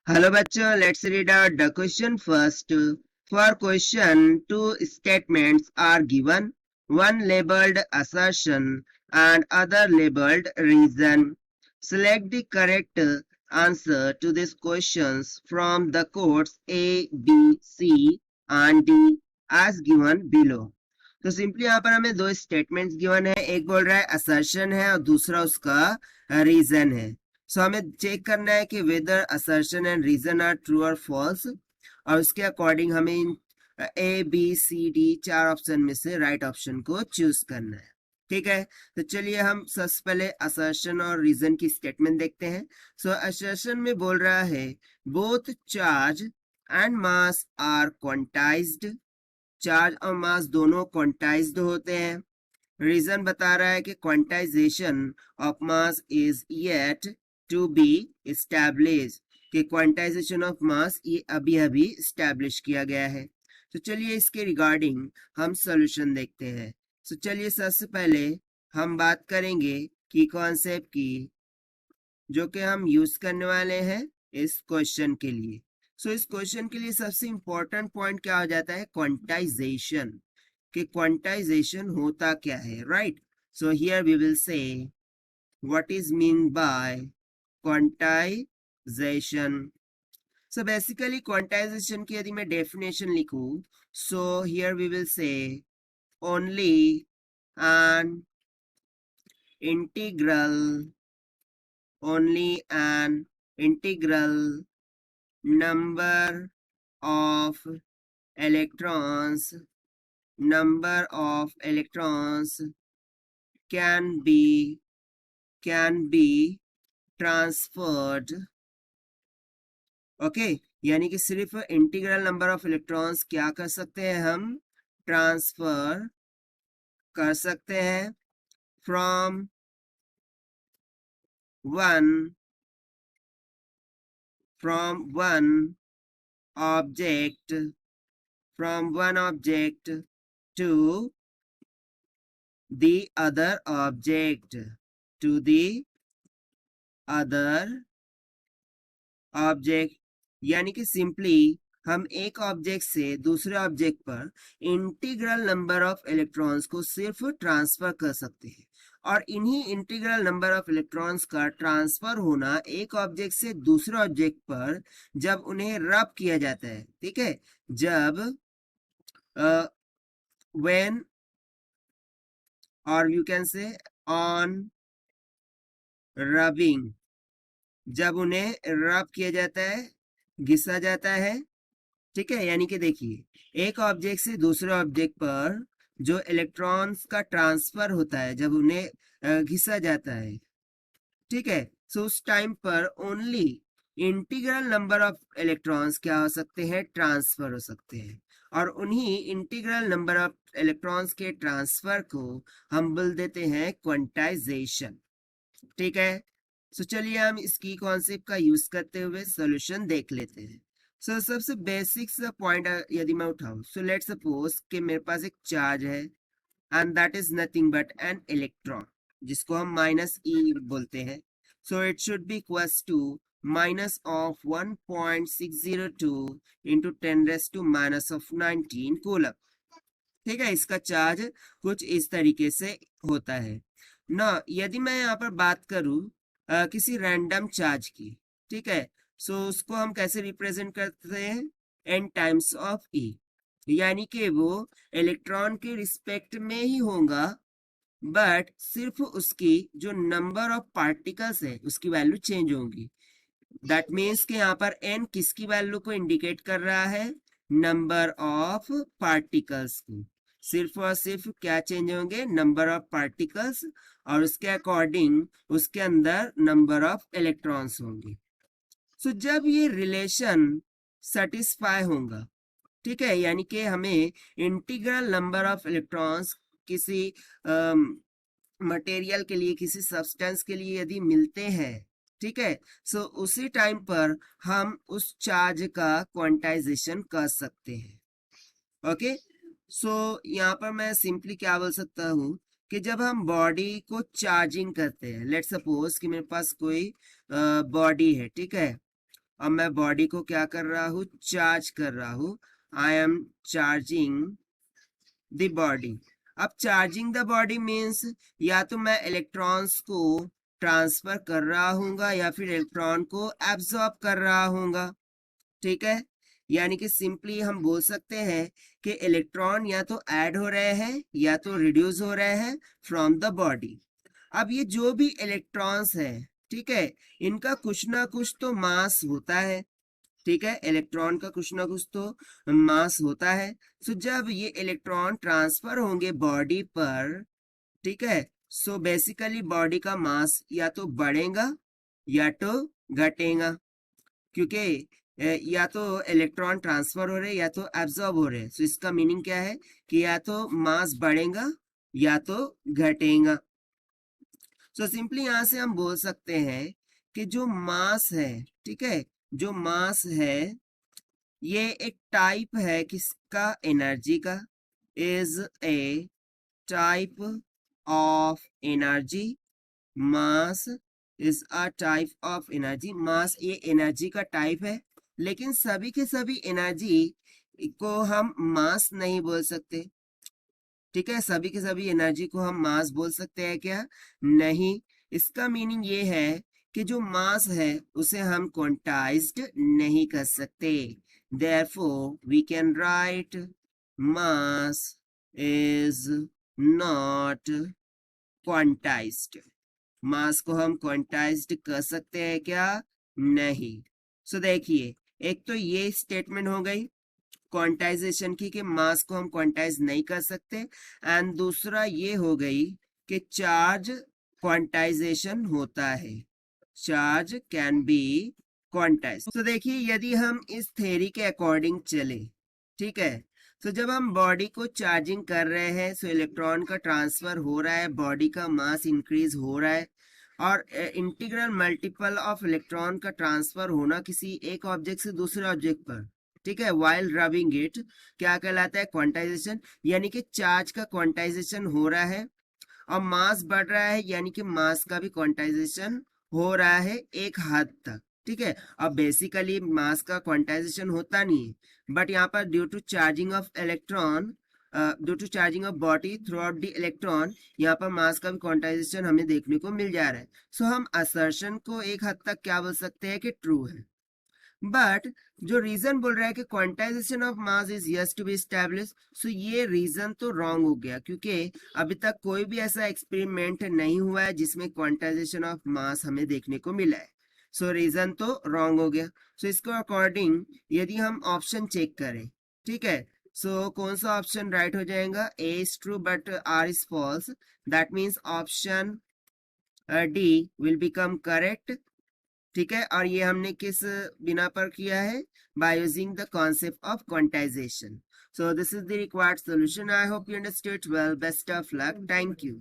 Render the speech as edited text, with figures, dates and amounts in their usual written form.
Hello bachcho, let's read out the question first. For question, two statements are given, one labeled assertion and other labeled reason. Select the correct answer to these questions from the codes A, B, C and D as given below. तो simply यहाँ पर हमें दो statements given है, एक बोल रहा है असर्शन है और दूसरा उसका रीजन है. सो हमें चेक करना है कि whether assertion and reason are true और फॉल्स, और उसके अकॉर्डिंग हमें इन ए बी सी डी चार ऑप्शन में से राइट ऑप्शन को चूज करना है. ठीक है, तो चलिए हम सबसे पहले असर्शन और रीजन की स्टेटमेंट देखते हैं. सो असर्शन में बोल रहा है both charge and mass are quantized, charge और मास दोनों क्वांटाइज्ड होते हैं. रीजन बता रहा है कि quantization of mass is yet to be establish, कि क्वांटाइजेशन ऑफ मास ये अभी अभी एस्टैब्लिश किया गया है. तो चलिए इसके रिगार्डिंग हम सॉल्यूशन देखते हैं. तो चलिए सबसे पहले हम बात करेंगे की कॉन्सेप्ट की जो कि हम यूज करने वाले हैं इस क्वेश्चन के लिए. सो इस क्वेश्चन के लिए सबसे इंपॉर्टेंट पॉइंट क्या हो जाता है, क्वांटाइजेशन, कि क्वांटाइजेशन होता क्या है, right. So here we will say what is mean by quantization. So basically quantization की यदि मैं डेफिनेशन लिखूं, so here we will say only an integral, only an integral number of electrons can be transferred. Okay, यानी कि सिर्फ integral number of electrons क्या कर सकते हैं, हम ट्रांसफर कर सकते हैं from one object to the other object, यानी कि सिंपली हम एक ऑब्जेक्ट से दूसरे ऑब्जेक्ट पर इंटीग्रल नंबर ऑफ इलेक्ट्रॉन्स को सिर्फ ट्रांसफर कर सकते हैं. और इन्हीं इंटीग्रल नंबर ऑफ इलेक्ट्रॉन्स का ट्रांसफर होना एक ऑब्जेक्ट से दूसरे ऑब्जेक्ट पर जब उन्हें रब किया जाता है, ठीक है, जब when और you can say on rubbing, जब उन्हें रब किया जाता है, घिसा जाता है. ठीक है, यानी कि देखिए एक ऑब्जेक्ट से दूसरे ऑब्जेक्ट पर जो इलेक्ट्रॉन्स का ट्रांसफर होता है जब उन्हें घिसा जाता है, ठीक है, सो उस टाइम पर only integral number of electrons क्या हो सकते हैं, ट्रांसफर हो सकते हैं. और उन्हीं इंटीग्रल नंबर ऑफ इलेक्ट्रॉन्स के ट्रांसफर को हम बोल देते हैं क्वांटाइजेशन. ठीक है, सो चलिए हम इसकी कॉन्सेप्ट का यूज करते हुए सॉल्यूशन देख लेते हैं. सो सबसे बेसिक सा पॉइंट यदि मैं उठाऊं, सो लेट सपोज कि मेरे पास एक चार्ज है and that is nothing but an electron, जिसको हम माइनस ई बोलते हैं. So it should be equals to minus of 1.602 into 10⁻⁻19 coulomb. ठीक है, इसका चार्ज कुछ इस तरीके से होता है ना. यदि मैं यहाँ पर बात करूं किसी रैंडम चार्ज की, ठीक है, सो उसको हम कैसे रिप्रेजेंट करते हैं, n टाइम्स ऑफ e, यानी कि वो इलेक्ट्रॉन के रिस्पेक्ट में ही होगा, बट सिर्फ उसकी जो नंबर ऑफ पार्टिकल्स है उसकी वैल्यू चेंज होगी. दैट मीन्स कि यहाँ पर n किसकी वैल्यू को इंडिकेट कर रहा है, नंबर ऑफ पार्टिकल्स को. सिर्फ और सिर्फ क्या चेंज होंगे, नंबर ऑफ पार्टिकल्स, और उसके अकॉर्डिंग उसके अंदर नंबर ऑफ इलेक्ट्रॉन्स होंगे. सो जब ये रिलेशन सेटिस्फाई होगा, ठीक है, यानी कि हमें इंटीग्रल नंबर ऑफ इलेक्ट्रॉन्स किसी मटेरियल के लिए, किसी सब्सटेंस के लिए यदि मिलते हैं, ठीक है, सो उसी टाइम पर हम उस चार्ज का क्वांटाइजेशन कर सकते हैं. ओके, सो यहाँ पर मैं सिंपली क्या बोल सकता हूँ कि जब हम बॉडी को चार्जिंग करते हैं, लेट सपोज कि मेरे पास कोई बॉडी है, ठीक है, और मैं बॉडी को क्या कर रहा हूँ, चार्ज कर रहा हूँ। I am charging the body. अब चार्जिंग द बॉडी मीन्स या तो मैं इलेक्ट्रॉन्स को ट्रांसफर कर रहा हूँगा या फिर इलेक्ट्रॉन को एब्जॉर्ब कर रहा हूँगा, ठीक है। यानी कि सिंपली हम बोल सकते हैं कि इलेक्ट्रॉन या तो ऐड हो रहे हैं या तो रिड्यूस हो रहे हैं फ्रॉम द बॉडी। अब ये जो भी इलेक्ट्रॉन्स है, ठीक है, इनका कुछ ना कुछ तो मास होता है, ठीक है। इलेक्ट्रॉन का कुछ ना कुछ तो मास होता है। सो जब ये इलेक्ट्रॉन ट्रांसफर होंगे बॉडी पर, ठीक है, सो बेसिकली बॉडी का मास या तो बढ़ेगा या तो घटेगा, क्योंकि या तो इलेक्ट्रॉन ट्रांसफर हो रहे या तो एब्जॉर्ब हो रहे। सो इसका मीनिंग क्या है कि या तो मास बढ़ेगा या तो घटेगा। सो सिंपली यहां से हम बोल सकते हैं कि जो मास है, ठीक है, जो मास है ये एक टाइप है किसका, एनर्जी का। Is a type of energy. Mass is a type of energy. Mass ये एनर्जी का टाइप है, लेकिन सभी के सभी एनर्जी को हम मास नहीं बोल सकते, ठीक है। सभी के सभी एनर्जी को हम मास बोल सकते हैं क्या, नहीं। इसका मीनिंग ये है कि जो मास है उसे हम क्वांटाइज्ड नहीं कर सकते। Therefore we can write mass is not quantized. Mass को हम क्वांटाइज्ड कर सकते हैं क्या, नहीं। सो देखिए, एक तो ये स्टेटमेंट हो गई क्वांटाइजेशन की कि मास को हम क्वांटाइज नहीं कर सकते, एंड दूसरा ये हो गई कि चार्ज क्वांटाइजेशन होता है, चार्ज कैन बी क्वांटाइज। तो देखिए, यदि हम इस थ्योरी के अकॉर्डिंग चले, ठीक है, तो जब हम बॉडी को चार्जिंग कर रहे हैं सो इलेक्ट्रॉन का ट्रांसफर हो रहा है, बॉडी का मास इंक्रीज हो रहा है, और इंटीग्रल मल्टीपल ऑफ इलेक्ट्रॉन का ट्रांसफर होना किसी एक ऑब्जेक्ट से दूसरे ऑब्जेक्ट पर, ठीक है, वाइल रबिंग इट, क्या कहलाता है, क्वांटाइजेशन। यानी कि चार्ज का क्वांटाइजेशन हो रहा है और मास बढ़ रहा है, यानी कि मास का भी क्वांटाइजेशन हो रहा है एक हद तक, ठीक है। अब बेसिकली मास का क्वांटाइजेशन होता नहीं है, बट यहाँ पर due to charging of electron, due to charging of body throughout the electron, यहाँ पर मास का भी क्वांटाइजेशन हमें देखने को मिल जा रहा है। सो हम असर्शन को एक हद तक क्या बोल सकते हैं कि ट्रू है। बट जो रीजन बोल रहा है कि quantization of mass is yes to be establish, so ये रीजन तो रॉन्ग हो गया, क्योंकि अभी तक कोई भी ऐसा एक्सपेरिमेंट नहीं हुआ है जिसमें क्वांटाइजेशन ऑफ मास हमें देखने को मिला है। सो रीजन तो रॉन्ग हो गया। सो इसको अकॉर्डिंग यदि हम ऑप्शन चेक करें, ठीक है, सो कौन सा ऑप्शन राइट हो जाएगा, A is true but R is false, that means option D will become correct, ठीक है। और ये हमने किस बिना पर किया है, by using the concept of quantization. So this is the required solution. I hope you understood well. Best of luck. Thank you.